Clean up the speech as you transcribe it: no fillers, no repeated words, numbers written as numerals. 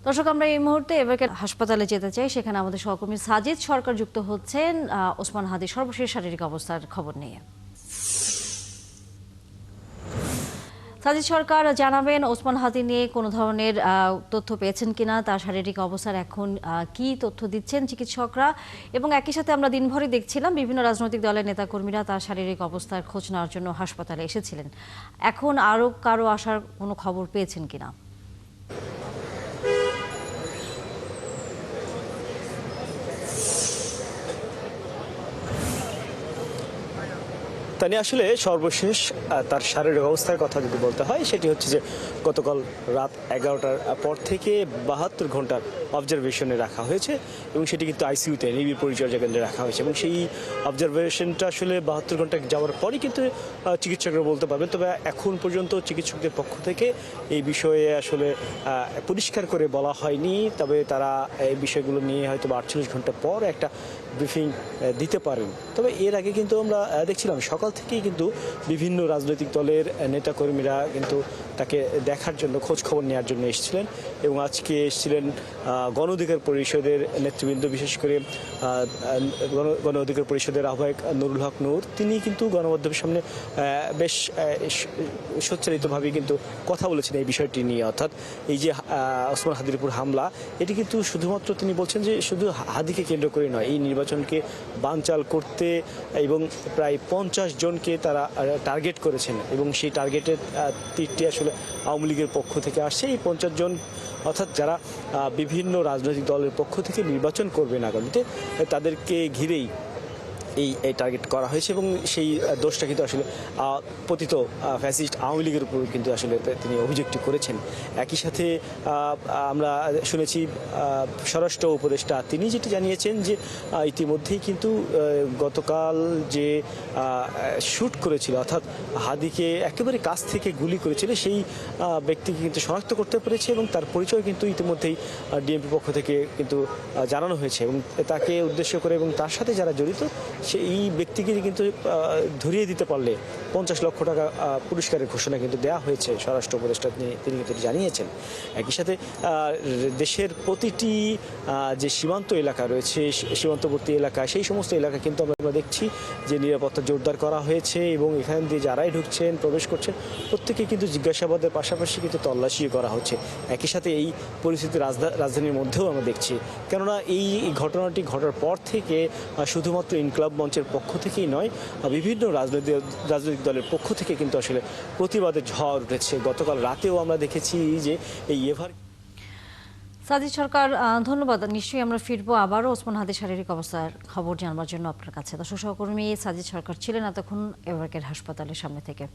দর্শক, আমরা এই মুহূর্তে এবারকে হাসপাতালে যেতে চাই। সেখানে আমাদের সহকর্মী সাজিদ সরকার যুক্ত হচ্ছেন ওসমান হাদির সর্বশেষ শারীরিক অবস্থার খবর নিয়ে। সাজিদ সরকার, জানাবেন ওসমান হাদি নিয়ে কোনো ধরনের তথ্য পেয়েছেন কিনা, তার শারীরিক অবস্থার এখন কি তথ্য দিচ্ছেন চিকিৎসকরা, এবং একই সাথে আমরা দিনভরই দেখছিলাম বিভিন্ন রাজনৈতিক দলের নেতাকর্মীরা তার শারীরিক অবস্থার খোঁজ নেওয়ার জন্য হাসপাতালে এসেছিলেন। এখন আরও কারো আসার কোনো খবর পেয়েছেন কিনা? তানি আসলে সর্বশেষ তার শারীরিক অবস্থার কথা যদি বলতে হয়, সেটি হচ্ছে যে গতকাল রাত 11টার পর থেকে 72 ঘন্টার অবজারভেশনে রাখা হয়েছে এবং সেটি কিন্তু আইসিইউতে নিবিড় পরিচর্যা কেন্দ্রে রাখা হয়েছে এবং সেই অবজারভেশনটা আসলে 72 ঘন্টা যাওয়ার পরই কিন্তু চিকিৎসকরা বলতে পারবেন। তবে এখন পর্যন্ত চিকিৎসকদের পক্ষ থেকে এই বিষয়ে আসলে পরিষ্কার করে বলা হয়নি। তবে তারা এই বিষয়গুলো নিয়ে হয়তো 48 ঘন্টা পর একটা ব্রিফিং দিতে পারেন। তবে এর আগে কিন্তু আমরা দেখছিলাম সকাল থেকেই কিন্তু বিভিন্ন রাজনৈতিক দলের নেতাকর্মীরা কিন্তু তাকে দেখার জন্য, খোঁজ খবর নেওয়ার জন্য এসেছিলেন এবং আজকে এসেছিলেন গণ অধিকার পরিষদের নেতৃবৃন্দ, বিশেষ করে গণ অধিকার পরিষদের আহ্বায়ক নুরুল হক নূর। তিনি কিন্তু গণমাধ্যমের সামনে বেশ সোচ্চারিতভাবে কিন্তু কথা বলেছেন এই বিষয়টি নিয়ে, অর্থাৎ এই যে ওসমান হাদির উপর হামলা, এটি কিন্তু শুধুমাত্র তিনি বলছেন যে শুধু হাদিকে কেন্দ্র করে নয়, এই নির্বাচনকে বানচাল করতে এবং প্রায় 50 জনকে তারা টার্গেট করেছেন এবং সেই টার্গেটের তীরটি আসলে আওয়ামী লীগের পক্ষ থেকে আসছে। এই 50 জন অর্থাৎ যারা বিভিন্ন রাজনৈতিক দলের পক্ষ থেকে নির্বাচন করবেন আগামীতে, তাদেরকে ঘিরেই এই টার্গেট করা হয়েছে এবং সেই দোষটা কিন্তু আসলে পতিত ফ্যাসিস্ট আওয়ামী লীগের উপর কিন্তু আসলে তিনি অভিযোগটি করেছেন। একই সাথে আমরা শুনেছি স্বরাষ্ট্র উপদেষ্টা তিনি যেটি জানিয়েছেন যে ইতিমধ্যেই কিন্তু গতকাল যে শ্যুট করেছিল, অর্থাৎ হাদিকে একেবারে কাছ থেকে গুলি করেছিল, সেই ব্যক্তিকে কিন্তু শনাক্ত করতে পেরেছে এবং তার পরিচয় কিন্তু ইতিমধ্যেই ডিএমপি পক্ষ থেকে কিন্তু জানানো হয়েছে এবং তাকে উদ্দেশ্য করে এবং তার সাথে যারা জড়িত সেই ব্যক্তিকে কিন্তু ধরিয়ে দিতে পারলে 50 লক্ষ টাকা পুরস্কারের ঘোষণা কিন্তু দেওয়া হয়েছে। স্বরাষ্ট্র উপদেষ্টা তিনি কিন্তু জানিয়েছেন। একই সাথে দেশের প্রতিটি যে সীমান্ত এলাকা রয়েছে, সীমান্তবর্তী এলাকা, সেই সমস্ত এলাকা কিন্তু আমরা দেখছি যে নিরাপত্তা জোরদার করা হয়েছে এবং এখান দিয়ে যারাই ঢুকছেন, প্রবেশ করছেন, প্রত্যেকে কিন্তু জিজ্ঞাসাবাদের পাশাপাশি কিন্তু তল্লাশিও করা হচ্ছে। একই সাথে এই পরিস্থিতি রাজধানীর মধ্যেও আমরা দেখছি, কেননা এই ঘটনাটি ঘটার পর থেকে শুধুমাত্র ইনকলাব মঞ্চের পক্ষ থেকেই নয়, বিভিন্ন রাজনৈতিক দলের পক্ষ থেকে কিন্তু আসলে প্রতিবাদের ঝড় উঠেছে। গতকাল রাতেও আমরা দেখেছি যে এই সাজিদ সরকার, ধন্যবাদ। নিশ্চয়ই আমরা ফিরবো আবারও ওসমান হাদির শারীরিক অবস্থার খবর জানবার জন্য আপনার কাছে। দর্শক, সহকর্মী সাজিদ সরকার ছিলেন এতক্ষণ এভারকের হাসপাতালের সামনে থেকে।